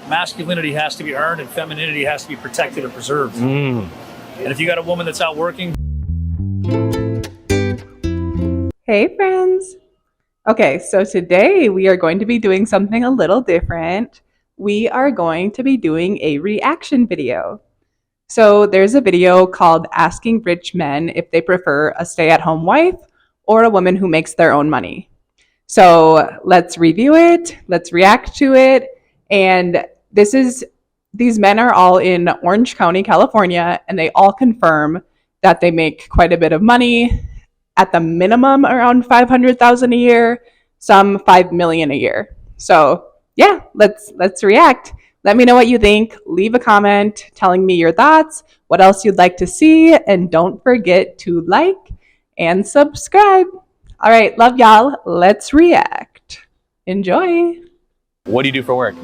masculinity has to be earned and femininity has to be protected and preserved. And if you got a woman that's out working. Hey friends. Okay, so today we are going to be doing something a little different. We are going to be doing a reaction video. So there's a video called Asking Rich Men If They Prefer a Stay-at-Home Wife or a Woman Who Makes Their Own Money. So let's review it, let's react to it, and these men are all in Orange County, California, and they all confirm that they make quite a bit of money, at the minimum around $500,000 a year, some $5 million a year. So yeah, let's react. Let me know what you think. Leave a comment telling me your thoughts, what else you'd like to see, and don't forget to like and subscribe. All right, love y'all. Let's react. Enjoy. What do you do for work?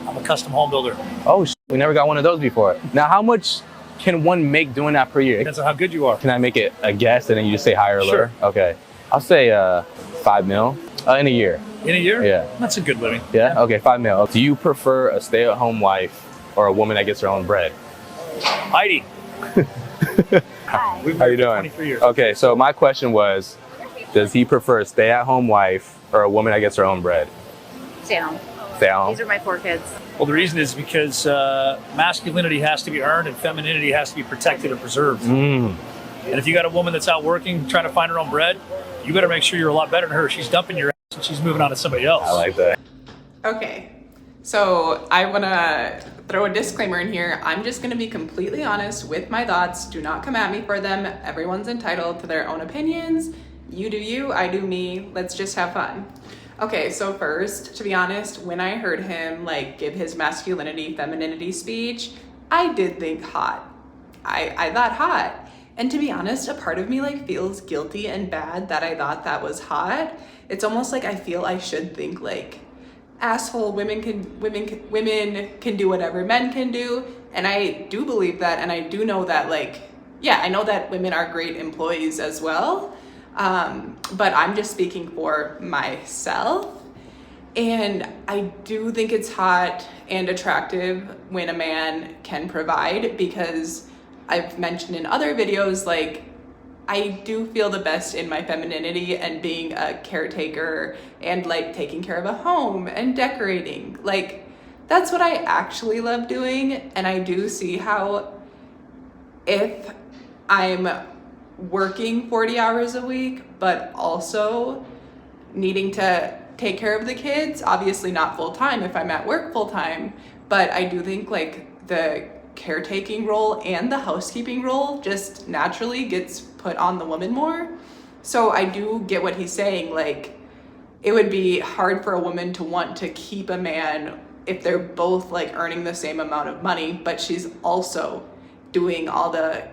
I'm a custom home builder. Oh, we never got one of those before. Now, how much can one make doing that per year? Depends on how good you are. Can I make it a guess and then you just say higher or lower? Sure. Okay. I'll say $5 million in a year. In a year? Yeah. That's a good living. Yeah? Okay, $5 million. Do you prefer a stay-at-home wife or a woman that gets her own bread? Heidi. Hi. We've How you been married for doing? 23 years. Okay, so my question was, does he prefer a stay-at-home wife or a woman that gets her own bread? Stay home. Stay at home? These are my 4 kids. Well, the reason is because masculinity has to be earned and femininity has to be protected and preserved. And if you got a woman that's out working, trying to find her own bread, you better make sure you're a lot better than her. She's dumping your ass and she's moving on to somebody else. I like that. Okay, so I want to throw a disclaimer in here. I'm just going to be completely honest with my thoughts. Do not come at me for them. Everyone's entitled to their own opinions. You do you, I do me. Let's just have fun. Okay, so first, to be honest, when I heard him give his masculinity, femininity speech, I did think hot. I thought hot. And to be honest, a part of me feels guilty and bad that I thought that was hot. It's almost like I feel I should think asshole women can do whatever men can do. And I do believe that, and I do know that I know that women are great employees as well. But I'm just speaking for myself, and I do think it's hot and attractive when a man can provide, because I've mentioned in other videos, I do feel the best in my femininity and being a caretaker and taking care of a home and decorating. That's what I actually love doing. And I do see how if I'm working 40 hours a week, but also needing to take care of the kids, obviously not full time if I'm at work full time, but I do think the caretaking role and the housekeeping role just naturally gets put on the woman more. So I do get what he's saying. It would be hard for a woman to want to keep a man if they're both earning the same amount of money, but she's also doing all the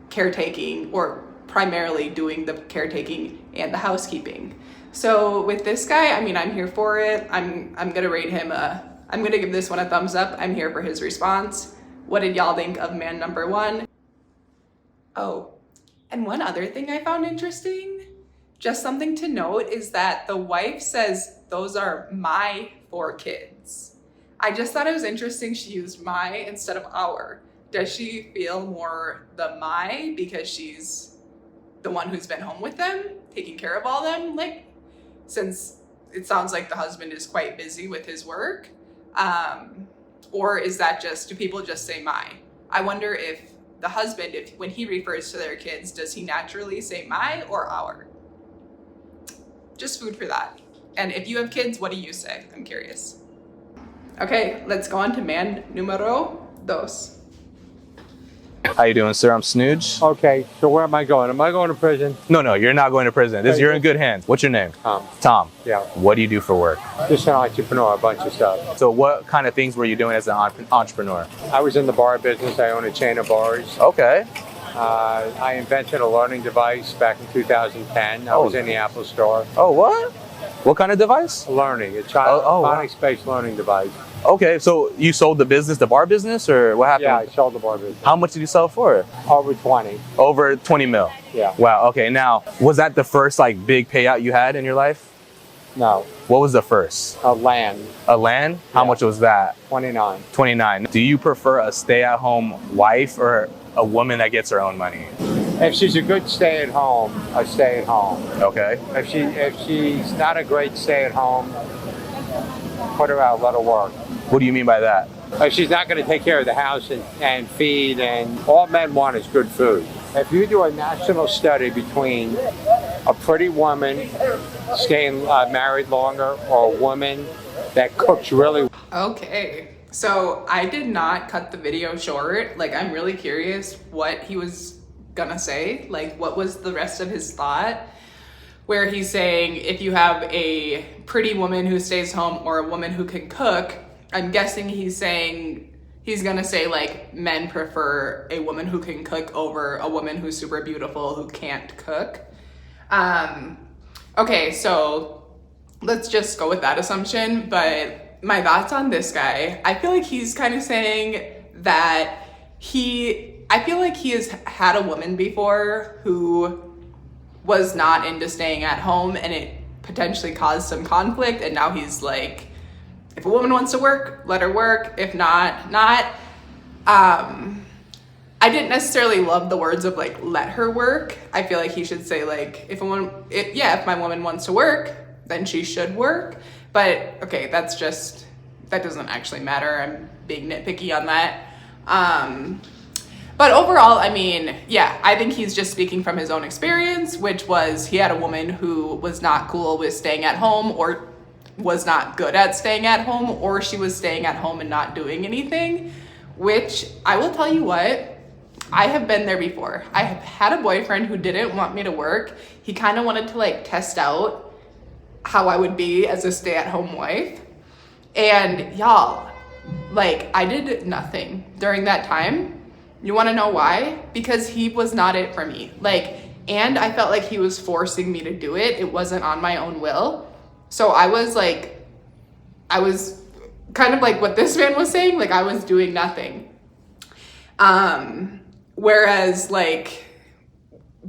caretaking, or primarily doing the caretaking and the housekeeping. So with this guy, I'm here for it. I'm gonna rate him I'm gonna give this one a thumbs up. I'm here for his response. What did y'all think of man number 1? Oh, and one other thing I found interesting, just something to note, is that the wife says those are my 4 kids. I just thought it was interesting she used my instead of our. Does she feel more the my because she's the one who's been home with them, taking care of all them? Since it sounds like the husband is quite busy with his work. Or is that do people just say my? I wonder if the husband, when he refers to their kids, does he naturally say my or our? Just food for that. And if you have kids, what do you say? I'm curious. Okay, let's go on to man numero 2. How you doing, sir? I'm Snooge. Okay, so where am I going? Am I going to prison? No, you're not going to prison. You're in good hands. What's your name? Tom. Tom. Yeah. What do you do for work? Just an entrepreneur, a bunch of stuff. So what kind of things were you doing as an entrepreneur? I was in the bar business. I own a chain of bars. Okay. I invented a learning device back in 2010. I was in the Apple Store. Oh, what? What kind of device? Learning, a child phonics-based learning device. Okay, so you sold the business, the bar business, or what happened? Yeah, I sold the bar business. How much did you sell for? Over 20. Over 20 mil? Yeah. Wow, okay. Now, was that the first big payout you had in your life? No. What was the first? A land. A land? How Yeah. much was that? 29. 29. Do you prefer a stay-at-home wife or a woman that gets her own money? If she's a good stay-at-home, I stay at home. Okay. If she's not a great stay-at-home, put her out, let her work. What do you mean by that? If she's not going to take care of the house and feed, and all men want is good food. If you do a national study between a pretty woman staying married longer or a woman that cooks really Okay, so I did not cut the video short. Like, I'm really curious what he was gonna say. Like, what was the rest of his thought? Where he's saying if you have a pretty woman who stays home or a woman who can cook, I'm guessing he's gonna say like men prefer a woman who can cook over a woman who's super beautiful who can't cook. Okay, so let's just go with that assumption. But my thoughts on this guy, I feel like he's kind of saying that I feel like he has had a woman before who was not into staying at home, and it potentially caused some conflict, and now he's like, if a woman wants to work, let her work. If not, not. I didn't necessarily love the words of like, let her work. I feel like he should say like, if my woman wants to work, then she should work. But okay, that doesn't actually matter. I'm being nitpicky on that. But overall, I mean, yeah, I think he's just speaking from his own experience, which was he had a woman who was not cool with staying at home, or was not good at staying at home, or she was staying at home and not doing anything, which I will tell you what, I have been there before. I have had a boyfriend who didn't want me to work. He kind of wanted to like test out how I would be as a stay-at-home wife. And y'all, like, I did nothing during that time. You want to know why? Because he was not it for me. Like, and I felt like he was forcing me to do it. It wasn't on my own will. So I was kind of like what this man was saying, like I was doing nothing. Whereas like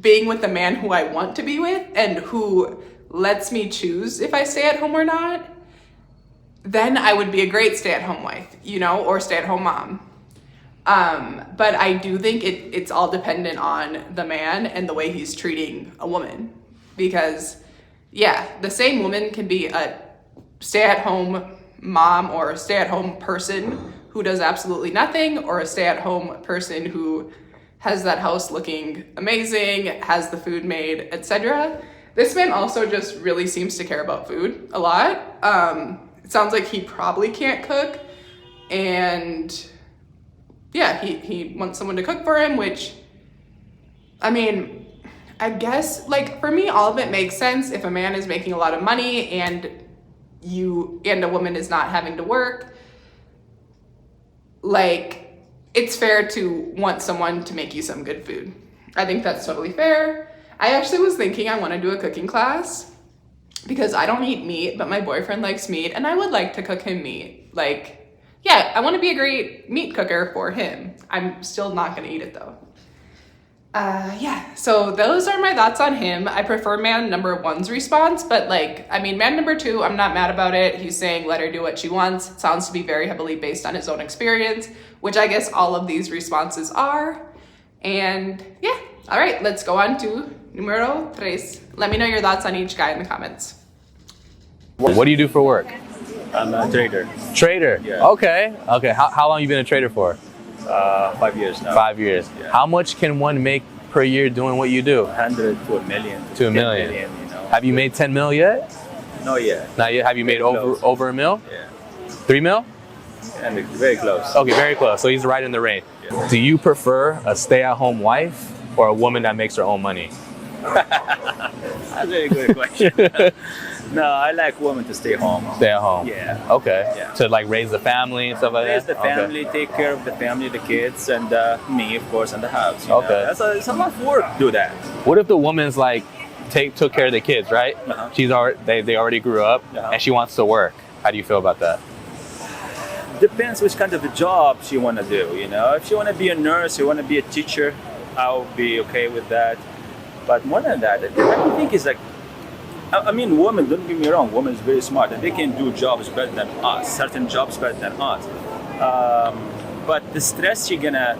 being with the man who I want to be with and who lets me choose if I stay at home or not, then I would be a great stay-at-home wife, or stay-at-home mom. But I do think it's all dependent on the man and the way he's treating a woman. Because, yeah, the same woman can be a stay-at-home mom or a stay-at-home person who does absolutely nothing, or a stay-at-home person who has that house looking amazing, has the food made, etc. This man also just really seems to care about food a lot. It sounds like he probably can't cook, and yeah, he wants someone to cook for him, which, I mean, I guess, like, for me, all of it makes sense if a man is making a lot of money and a woman is not having to work. Like, it's fair to want someone to make you some good food. I think that's totally fair. I actually was thinking I want to do a cooking class because I don't eat meat, but my boyfriend likes meat, and I would like to cook him meat. Like, yeah, I want to be a great meat cooker for him. I'm still not going to eat it though. Yeah, so those are my thoughts on him. I prefer man number one's response, but like, I mean, man number two, I'm not mad about it. He's saying let her do what she wants. It sounds to be very heavily based on his own experience, which I guess all of these responses are. And yeah, all right, let's go on to numero tres. Let me know your thoughts on each guy in the comments. What do you do for work? I'm a trader. Trader? Yeah. Okay. How long you been a trader for? 5 years now. 5 years. Yeah. How much can one make per year doing what you do? 100 to a million. To a 10 million. you know. Have you made 10 mil yet? No, yet. Not yet. Have you made over a mil? Yeah. 3 mil? And it's very close. Okay, very close. So he's right in the range. Yeah. Do you prefer a stay-at-home wife or a woman that makes her own money? That's a very good question. No, I like women to stay home. Stay at home. Yeah. Okay. Yeah. To like raise the family and stuff like Raise that? the family, take care of the family, the kids, and me, of course, and the house. you Okay. know. It's a lot of work to do that. What if the woman's like took care of the kids, right? Uh-huh. They already grew up, Uh-huh. and she wants to work. How do you feel about that? Depends which kind of a job she want to do, you know. If she want to be a nurse, you want to be a teacher, I'll be okay with that. But more than that, I think it's like I mean, women, don't get me wrong, women is very smart and they can do jobs better than us, certain jobs better than us. But the stress you're gonna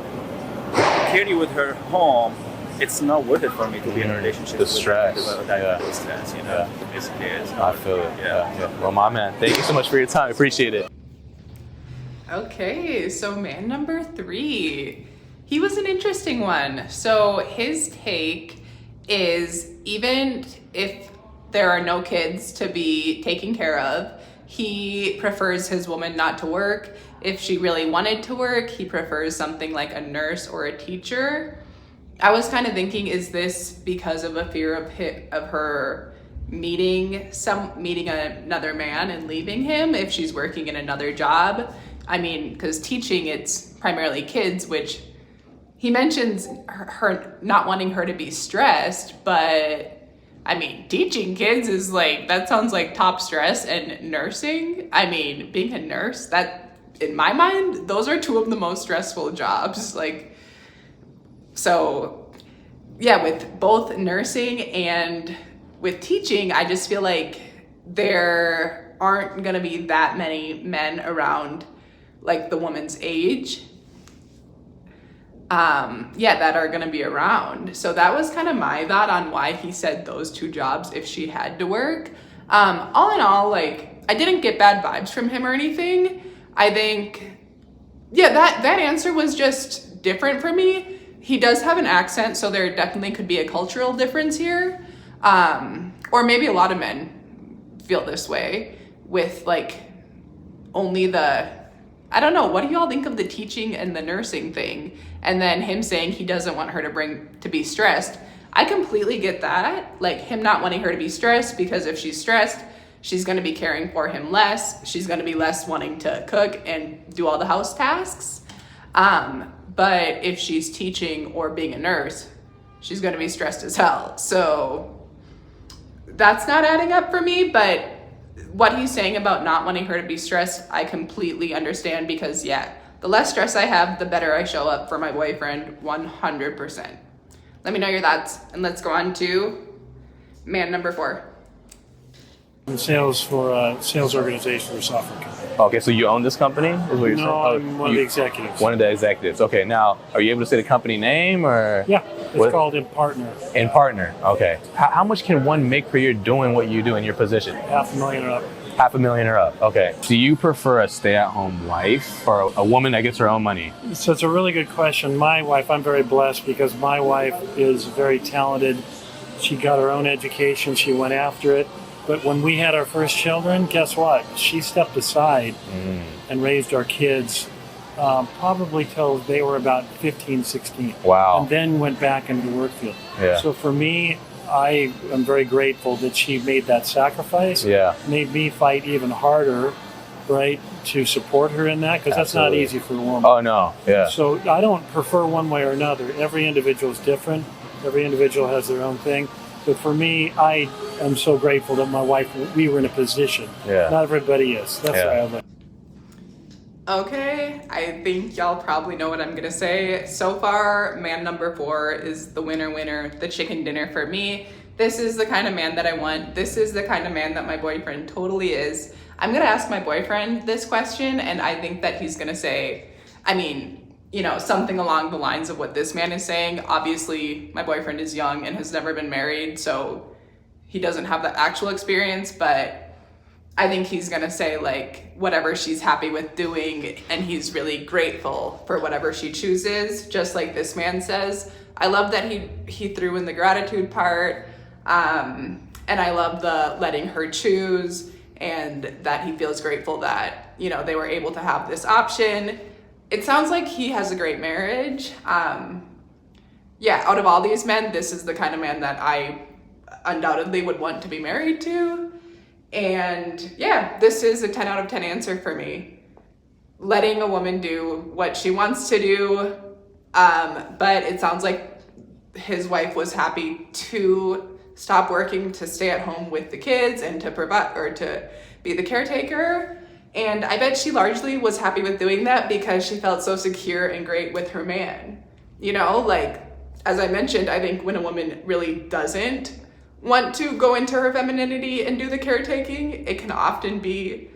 carry with her home, it's not worth it for me to be in a relationship. The stress. With that kind of stress, you know. Basically, it's I feel it. Yeah. Well, my man, thank you so much for your time. Appreciate it. Okay, so man number 3. He was an interesting one. So his take is, even if there are no kids to be taken care of, he prefers his woman not to work. If she really wanted to work, he prefers something like a nurse or a teacher. I was kind of thinking, is this because of a fear of her meeting another man and leaving him if she's working in another job? I mean, because teaching, it's primarily kids, which he mentions her not wanting her to be stressed, but I mean, teaching kids is like, that sounds like top stress. And nursing, I mean, being a nurse, that, in my mind, those are 2 of the most stressful jobs. Like, so yeah, with both nursing and with teaching, I just feel like there aren't gonna be that many men around like the woman's age, that are gonna be around. So that was kind of my thought on why he said those 2 jobs if she had to work. All in all, like, I didn't get bad vibes from him or anything. I think, that answer was just different for me. He does have an accent, so there definitely could be a cultural difference here. Or maybe a lot of men feel this way with like only I don't know, what do y'all think of the teaching and the nursing thing? And then him saying he doesn't want her to be stressed. I completely get that. Like, him not wanting her to be stressed, because if she's stressed, she's gonna be caring for him less. She's gonna be less wanting to cook and do all the house tasks. But if she's teaching or being a nurse, she's gonna be stressed as hell. So that's not adding up for me, but what he's saying about not wanting her to be stressed, I completely understand, because the less stress I have, the better I show up for my boyfriend, 100%. Let me know your thoughts, and let's go on to man number 4. In sales for a sales organization for software company. Okay, so you own this company? Is what you're saying? No, I'm one of the executives. One of the executives. Okay, now, are you able to say the company name or? Yeah, it's called In Partner. In Partner, okay. How much can one make per year doing what you do in your position? $500,000 or up. $500,000 or up, okay. Do you prefer a stay-at-home wife or a woman that gets her own money? So it's a really good question. My wife, I'm very blessed because my wife is very talented. She got her own education. She went after it. But when we had our first children, guess what? She stepped aside and raised our kids probably till they were about 15, 16. Wow. And then went back into the work field. Yeah. So for me, I am very grateful that she made that sacrifice. Yeah. Made me fight even harder, right, to support her in that, because that's not easy for a woman. Oh, no. Yeah. So I don't prefer one way or another. Every individual is different. Every individual has their own thing. But for me, I am so grateful that my wife, we were in a position. Yeah. Not everybody is. That's why I live. Okay, I think y'all probably know what I'm gonna say. So far, man number 4 is the winner, the chicken dinner for me. This is the kind of man that I want. This is the kind of man that my boyfriend totally is. I'm gonna ask my boyfriend this question, and I think that he's gonna say, something along the lines of what this man is saying. Obviously, my boyfriend is young and has never been married, so he doesn't have the actual experience, but I think he's gonna say like whatever she's happy with doing, and he's really grateful for whatever she chooses, just like this man says. I love that he threw in the gratitude part, and I love the letting her choose, and that he feels grateful that, they were able to have this option. It sounds like he has a great marriage. Out of all these men, this is the kind of man that I undoubtedly would want to be married to. And this is a 10 out of 10 answer for me. Letting a woman do what she wants to do. But it sounds like his wife was happy to stop working to stay at home with the kids and to provide, or to be the caretaker. And I bet she largely was happy with doing that because she felt so secure and great with her man. As I mentioned, I think when a woman really doesn't want to go into her femininity and do the caretaking, it can often be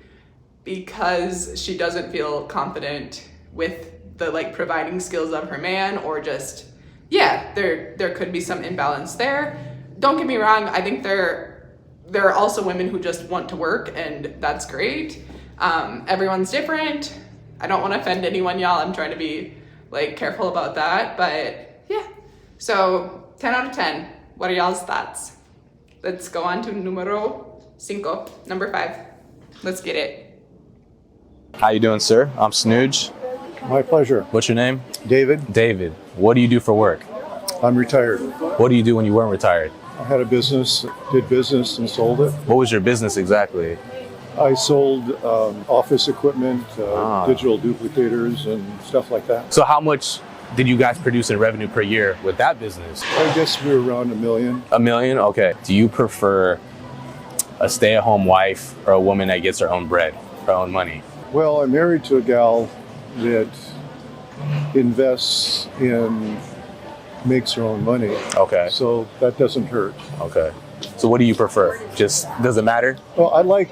because she doesn't feel confident with the like providing skills of her man, or just, yeah, there could be some imbalance there. Don't get me wrong, I think there are also women who just want to work, and that's great. Everyone's different. I don't want to offend anyone, y'all. I'm trying to be like careful about that, but yeah. So 10 out of 10. What are y'all's thoughts? Let's go on to number 5. Let's get it. How you doing, sir? I'm Snooge. My pleasure. What's your name? David, David. What do you do for work? I'm retired. What do you do when you weren't retired? I had a business, did business and sold it. What was your business exactly? I sold office equipment, digital duplicators and stuff like that. So how much did you guys produce in revenue per year with that business? I guess we were around $1 million. $1 million? Okay. Do you prefer a stay-at-home wife or a woman that gets her own bread, her own money? Well, I'm married to a gal that invests in, makes her own money. Okay. So that doesn't hurt. Okay. So what do you prefer? Just, does it matter? Well, I like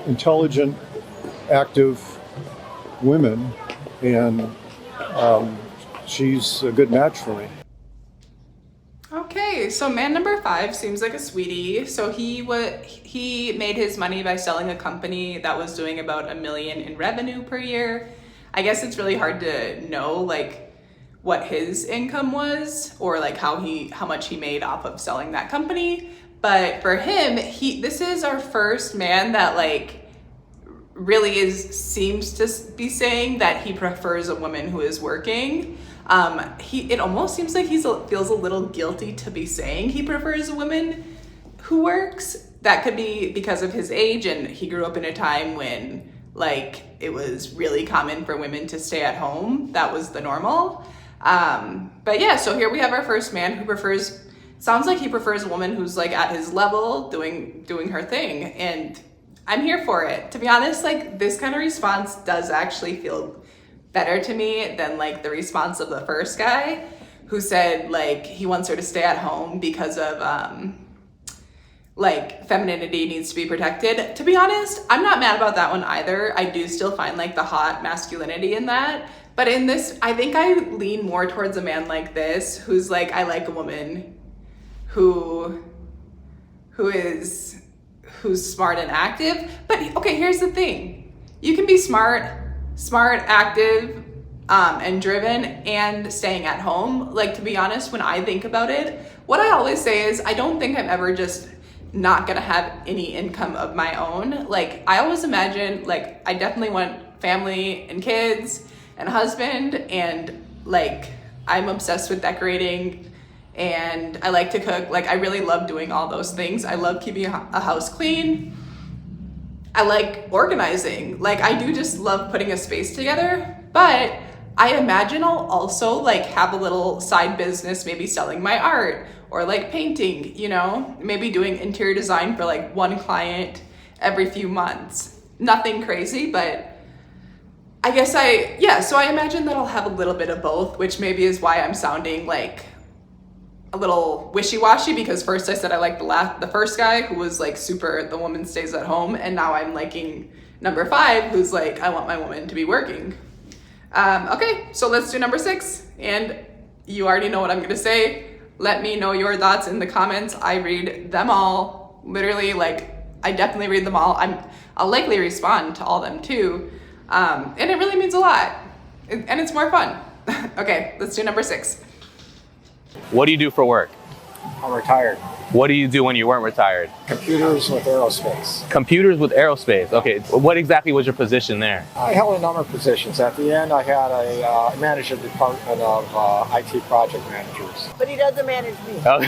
intelligent, active women, and she's a good match for me. Okay, so man number 5 seems like a sweetie. So he made his money by selling a company that was doing about $1 million in revenue per year. I guess it's really hard to know like what his income was, or like how much he made off of selling that company. But for him, this is our first man that like really seems to be saying that he prefers a woman who is working. It almost seems like feels a little guilty to be saying he prefers a woman who works. That could be because of his age, and he grew up in a time when like it was really common for women to stay at home. That was the normal. But yeah, so here we have our first man who sounds like he prefers a woman who's like at his level doing her thing, and I'm here for it. To be honest, like this kind of response does actually feel better to me than like the response of the first guy who said like he wants her to stay at home because of like femininity needs to be protected. To be honest, I'm not mad about that one either. I do still find like the hot masculinity in that. But in this, I think I lean more towards a man like this who's like, I like a woman who's smart and active. But okay, here's the thing. You can be smart, active, and driven and staying at home. Like, to be honest, when I think about it, what I always say is I don't think I'm ever just not gonna have any income of my own. Like, I always imagine, like, I definitely want family and kids and a husband, and like, I'm obsessed with decorating and I like to cook. Like, I really love doing all those things. I love keeping a house clean. I like organizing. Like, I do just love putting a space together, but I imagine I'll also like have a little side business, maybe selling my art or like painting, you know, maybe doing interior design for like one client every few months. Nothing crazy, but I guess so I imagine that I'll have a little bit of both, which maybe is why I'm sounding like a little wishy-washy, because first I said I like the first guy who was like super, the woman stays at home, and now I'm liking number 5 who's like, I want my woman to be working. Okay, so let's do number 6, and you already know what I'm gonna say. Let me know your thoughts in the comments. I read them all, literally, like, I definitely read them all. I'll likely respond to all them too, and it really means a lot, and it's more fun. Okay, let's do number 6. What do you do for work? I'm retired. What do you do when you weren't retired? Computers with aerospace. Computers with aerospace. Okay, what exactly was your position there? I held a number of positions. At the end, I had I managed a department of IT project managers. But he doesn't manage me. Oh.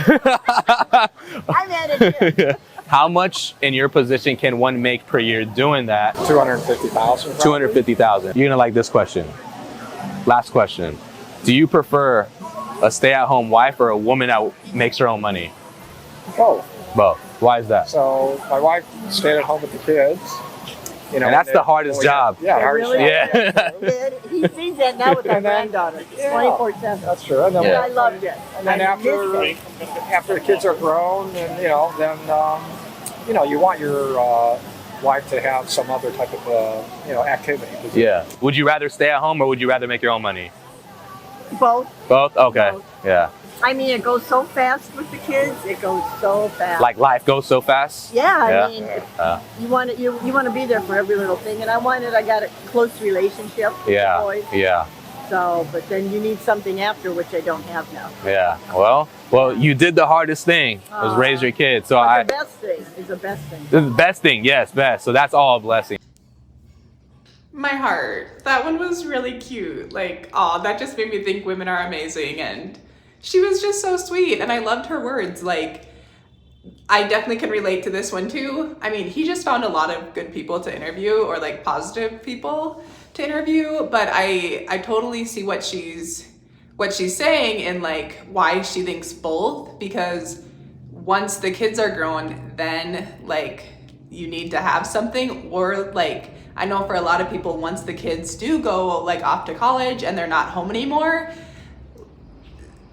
I manage him. How much in your position can one make per year doing that? $250,000. $250,000. You're gonna like this question. Last question. Do you prefer a stay-at-home wife or a woman that makes her own money? Both. Both. Why is that? So my wife stayed at home with the kids, You know, And that's the hardest job. Yeah, hardest Really? job. Yeah. He sees that now with our And then- granddaughter, Yeah. 24/7. That's true. And then, And I loved it. and then I missed after the kids are grown, and then you want your wife to have some other type of activity. Yeah. Would you rather stay at home or would you rather make your own money? it. Both. Both? Okay. Both. Yeah. I mean, it goes so fast with the kids. It goes so fast. Like life goes so fast? Yeah, Yeah. I mean, Uh, you want to be there for every little thing, and I got a close relationship with the yeah. boys. Yeah. So, but then you need something after, which I don't have now. Yeah. Well, you did the hardest thing was raise your kids. So But the best thing is the best thing. this is the best thing. Yes, best. So that's all a blessing. My heart. That one was really cute. Like, oh, that just made me think women are amazing. And she was just so sweet. And I loved her words. Like, I definitely can relate to this one too. I mean, he just found a lot of good people to interview, or like positive people to interview. But I totally see what she's saying and like why she thinks both. Because once the kids are grown, then like you need to have something, or like I know for a lot of people, once the kids do go like off to college and they're not home anymore,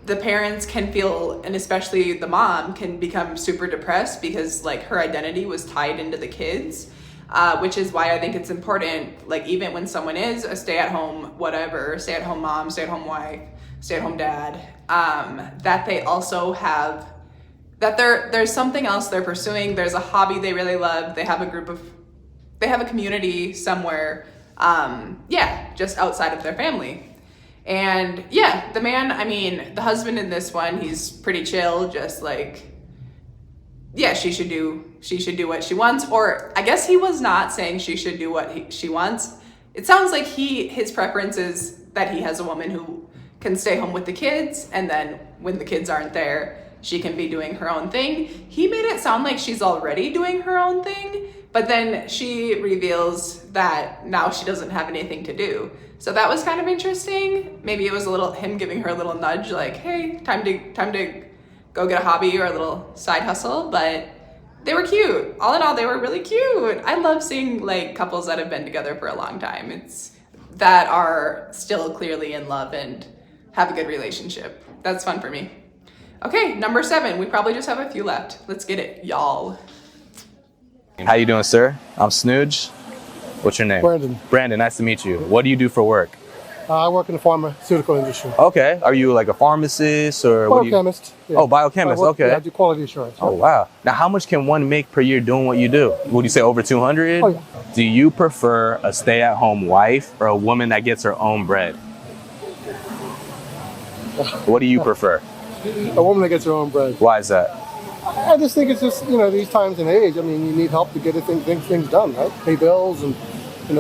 the parents can feel, and especially the mom, can become super depressed because like her identity was tied into the kids, which is why I think it's important, like even when someone is a stay-at-home whatever, stay-at-home mom, stay-at-home wife, stay-at-home dad, that they also have, that there's something else they're pursuing, there's a hobby they really love, they have a community somewhere, just outside of their family. And yeah, the man, I mean, the husband in this one, he's pretty chill, just like, yeah, she should do what she wants. Or I guess he was not saying she should do what she wants. It sounds like his preference is that he has a woman who can stay home with the kids, and then when the kids aren't there, she can be doing her own thing. He made it sound like she's already doing her own thing, but then she reveals that now she doesn't have anything to do. So that was kind of interesting. Maybe it was him giving her a little nudge, like, hey, time to go get a hobby or a little side hustle. But they were cute. All in all, they were really cute. I love seeing like couples that have been together for a long time. That are still clearly in love and have a good relationship. That's fun for me. Okay, number 7. We probably just have a few left. Let's get it, y'all. How you doing, sir? I'm Snooge. What's your name? Brandon. Brandon, nice to meet you. What do you do for work? I work in the pharmaceutical industry. Okay. Are you like a pharmacist or what do you? Biochemist. Yeah. Oh, biochemist. Okay. Yeah, I do quality assurance. Oh, wow. Now, how much can one make per year doing what you do? Would you say over 200? Oh, yeah. Do you prefer a stay-at-home wife or a woman that gets her own bread? What do you prefer? A woman that gets her own bread. Why is that? I just think it's just, these times and age. I mean, you need help to get things done, right? Pay bills and,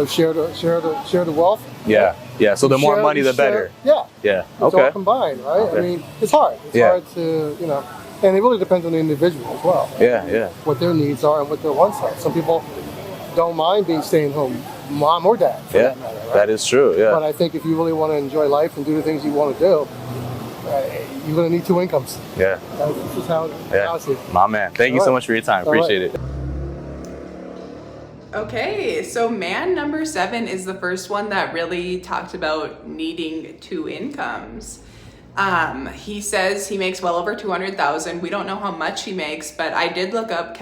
share the wealth. Yeah. Yeah. So the more money, the better. Yeah. Yeah. It's Okay. all combined, right? Okay. I mean, it's hard. It's hard to, and it really depends on the individual as well. Yeah. Yeah. What their needs are and what their wants are. Some people don't mind being staying home, mom or dad. For that matter, right? That is true. Yeah. But I think if you really want to enjoy life and do the things you want to do, you're going to need 2 incomes. Yeah. That's just how I see it. My man. Thank you so much for your time. All right. Appreciate it. Okay, so man number 7 is the first one that really talked about needing 2 incomes. He says he makes well over $200,000. We don't know how much he makes, but I did look up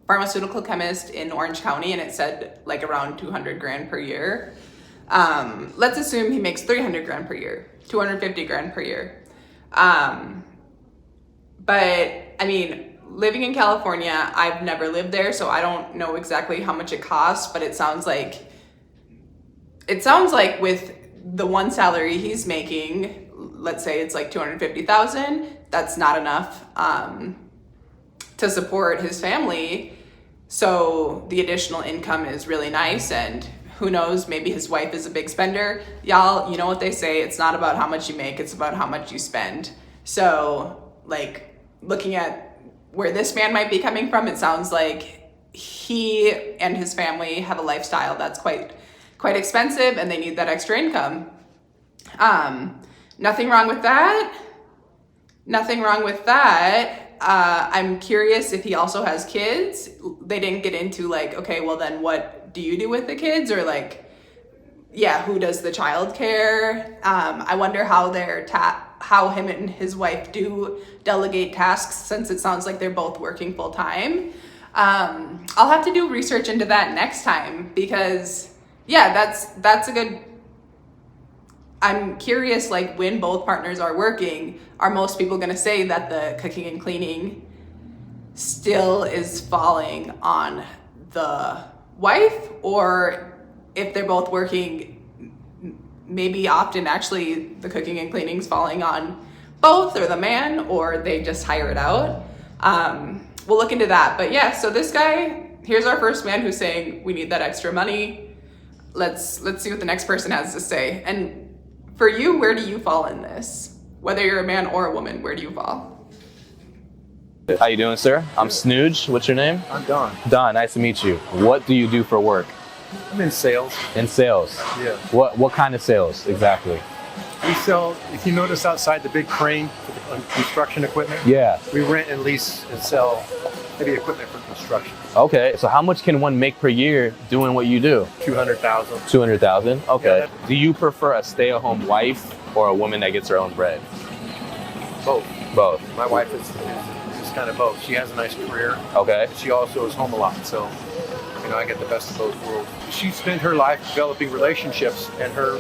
pharmaceutical chemist in Orange County, and it said like around 200 grand per year. Let's assume he makes 300 grand per year, 250 grand per year. But I mean, living in California, I've never lived there, so I don't know exactly how much it costs, but it sounds like with the one salary he's making, let's say it's like $250,000, that's not enough to support his family. So the additional income is really nice, and who knows, maybe his wife is a big spender. Y'all, you know what they say, it's not about how much you make, it's about how much you spend. So like looking at where this man might be coming from, it sounds like he and his family have a lifestyle that's quite expensive, and they need that extra income. Nothing wrong with that. I'm curious if he also has kids. They didn't get into like, okay, well then what what do you do with the kids, or like, yeah, who does the child care? I wonder how how him and his wife do delegate tasks, since it sounds like they're both working full time. I'll have to do research into that next time, because yeah, that's a good. I'm curious, like, when both partners are working, are most people going to say that the cooking and cleaning still is falling on the wife, or if they're both working, maybe often actually the cooking and cleaning is falling on both, or the man, or they just hire it out. We'll look into that. But yeah, so this guy, here's our first man who's saying we need that extra money. Let's see what the next person has to say. And for you, where do you fall in this? Whether you're a man or a woman, where do you fall? How you doing, sir? I'm Snooge. What's your name? I'm Don. Don, nice to meet you. What do you do for work? I'm in sales. In sales? Yeah. What kind of sales exactly? We sell, if you notice outside the big crane for the construction equipment, Yeah. we rent and lease and sell heavy equipment for construction. Okay, so how much can one make per year doing what you do? 200,000. 200,000? Okay. Yeah, Do you prefer a stay-at-home wife or a woman that gets her own bread? Both. Both. My wife is kind of both. She has a nice career. Okay. She also is home a lot, so I get the best of both worlds. She spent her life developing relationships, and her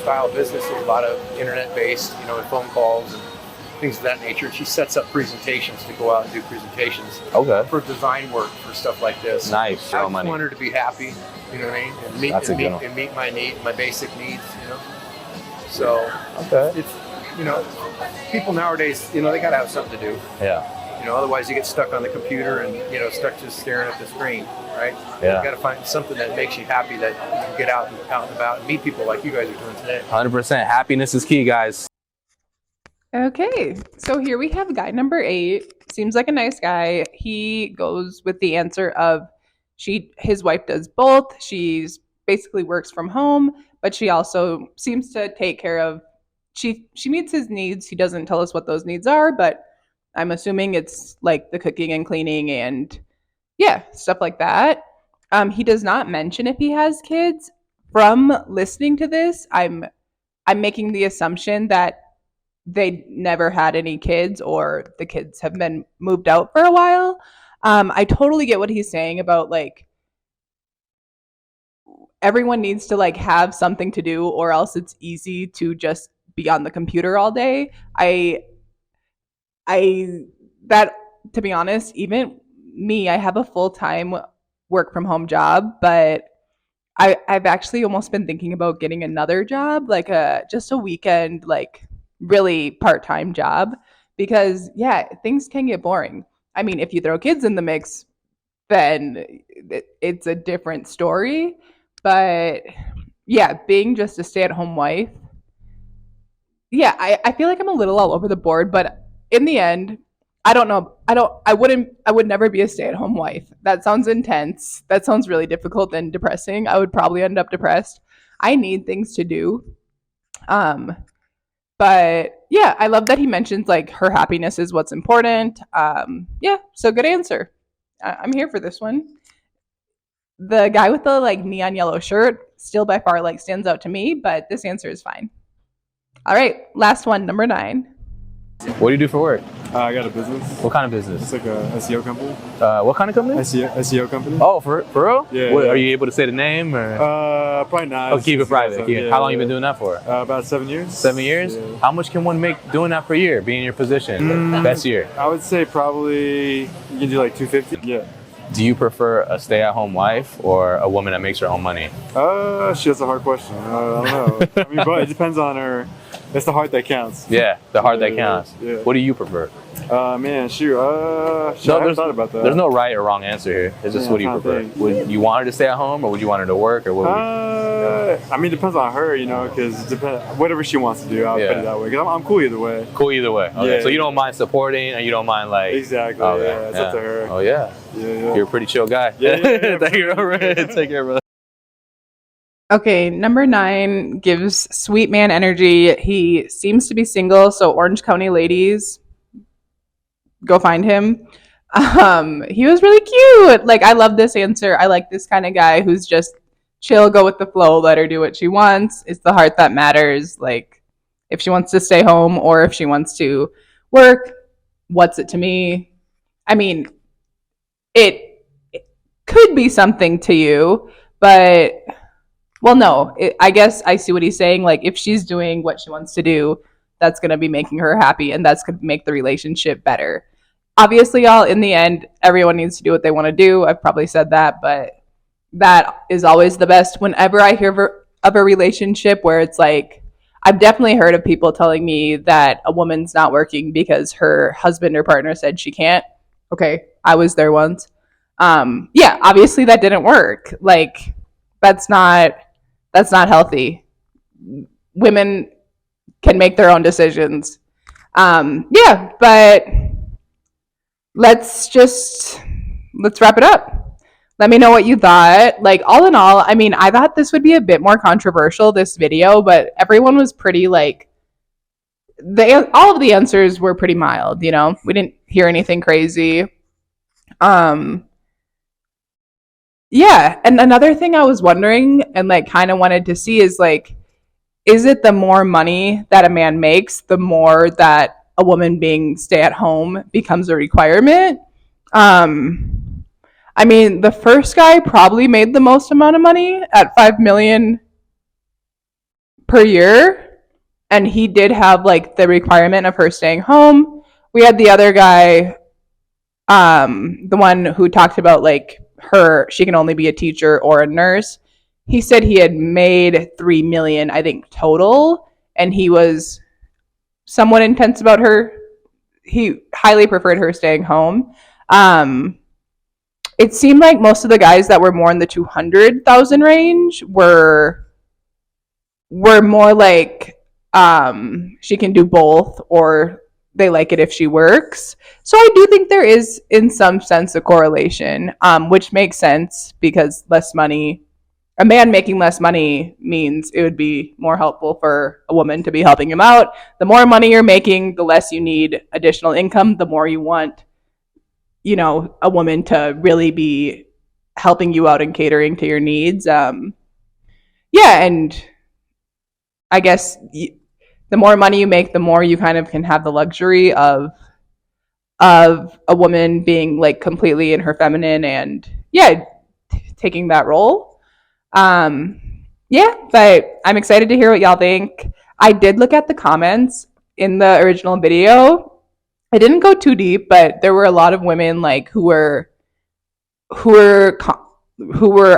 style of business is a lot of internet-based, and phone calls and things of that nature. And she sets up presentations to go out and do presentations. Okay. For design work, for stuff like this. Nice. I Show just money. want her to be happy, you know what I mean? And meet my my basic needs, So okay. It's people nowadays, they gotta have something to do. Yeah. Otherwise you get stuck on the computer and stuck just staring at the screen, right? Yeah. You gotta find something that makes you happy, that you can get out and about and meet people like you guys are doing today. 100%. Happiness is key, guys. Okay, so here we have guy number 8. Seems like a nice guy. He goes with the answer of his wife does both. She's basically works from home, but she also seems to take care of. She meets his needs. He doesn't tell us what those needs are, but I'm assuming it's like the cooking and cleaning and stuff like that. He does not mention if he has kids. From listening to this, I'm making the assumption that they never had any kids, or the kids have been moved out for a while. I totally get what he's saying about like everyone needs to like have something to do, or else it's easy to just be on the computer all day. That, to be honest, even me, I have a full-time work from home job, but I've actually almost been thinking about getting another job, like just a weekend, like really part-time job, because things can get boring. I mean, if you throw kids in the mix, then it's a different story. But being just a stay-at-home wife, I feel like I'm a little all over the board, but in the end, I don't know. I would never be a stay-at-home wife. That sounds intense. That sounds really difficult and depressing. I would probably end up depressed. I need things to do. But I love that he mentions like her happiness is what's important. So good answer. I'm here for this one. The guy with the like neon yellow shirt still by far like stands out to me, but this answer is fine. All right, last one, number 9. What do you do for work? I got a business. What kind of business? It's like a SEO company. What kind of company? SEO company. Oh, for real? Yeah, Are you able to say the name? Or? Probably not. Oh, keep it private. How long you been doing that for? About 7 years. 7 years? Yeah. How much can one make doing that per year, being in your position? Best year? I would say probably you can do like 250. Yeah. Do you prefer a stay-at-home wife or a woman that makes her own money? That's a hard question. I don't know. I mean, but it depends on her. It's the heart that counts. Yeah, the heart that counts. Yeah. What do you prefer? Man, shoot. I haven't thought about that. There's no right or wrong answer here. It's just what do you prefer? Would you want her to stay at home, or would you want her to work, or what? I mean, it depends on her, because it depends whatever she wants to do. I'll put it that way. Because I'm cool either way. Cool either way. Okay. Yeah. So you don't mind supporting, and you don't mind like exactly. Okay. Yeah, it's up to her. Oh yeah. Yeah. You're a pretty chill guy. Yeah. Thank you. Take care, brother. Okay, number 9 gives sweet man energy. He seems to be single, so Orange County ladies, go find him. He was really cute. Like, I love this answer. I like this kind of guy who's just chill, go with the flow, let her do what she wants. It's the heart that matters. Like, if she wants to stay home or if she wants to work, what's it to me? I mean, it could be something to you, but well, no. I guess I see what he's saying. Like, if she's doing what she wants to do, that's going to be making her happy and that's going to make the relationship better. Obviously, y'all, in the end, everyone needs to do what they want to do. I've probably said that, but that is always the best. Whenever I hear of a relationship where it's like, I've definitely heard of people telling me that a woman's not working because her husband or partner said she can't. Okay, I was there once. Yeah, obviously that didn't work. Like, that's not healthy. Women can make their own decisions. Yeah, but let's wrap it up. Let me know what you thought. Like, all in all, I mean, I thought this would be a bit more controversial, this video, but everyone was pretty like, all of the answers were pretty mild, you know? We didn't hear anything crazy. Yeah, and another thing I was wondering and like kind of wanted to see is like, is it the more money that a man makes, the more that a woman being stay at home becomes a requirement? I mean, the first guy probably made the most amount of money at 5 million per year, and he did have like the requirement of her staying home. We had the other guy, the one who talked about like she can only be a teacher or a nurse. He said he had made 3 million, I think, total, and he was somewhat intense about her. He highly preferred her staying home. It seemed like most of the guys that were more in the 200,000 range were more like she can do both, or they like it if she works. So I do think there is, in some sense, a correlation, which makes sense because less money, a man making less money means it would be more helpful for a woman to be helping him out. The more money you're making, the less you need additional income, the more you want, you know, a woman to really be helping you out and catering to your needs. Yeah, and I guess the more money you make, the more you kind of can have the luxury of a woman being like completely in her feminine and yeah, taking that role. Yeah, but I'm excited to hear what y'all think. I did look at the comments in the original video. I didn't go too deep, but there were a lot of women like who were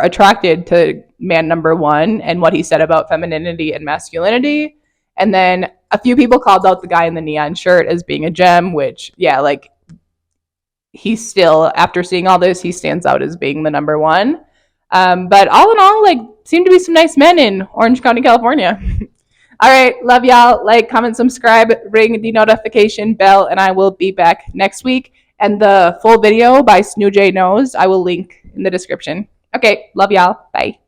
attracted to man number one and what he said about femininity and masculinity. And then a few people called out the guy in the neon shirt as being a gem, which, yeah, like, he's still, after seeing all this, he stands out as being the number one. But all in all, like, seem to be some nice men in Orange County, California. All right, love y'all. Like, comment, subscribe, ring the notification bell, and I will be back next week. And the full video by Snoo J Knows, I will link in the description. Okay, love y'all. Bye.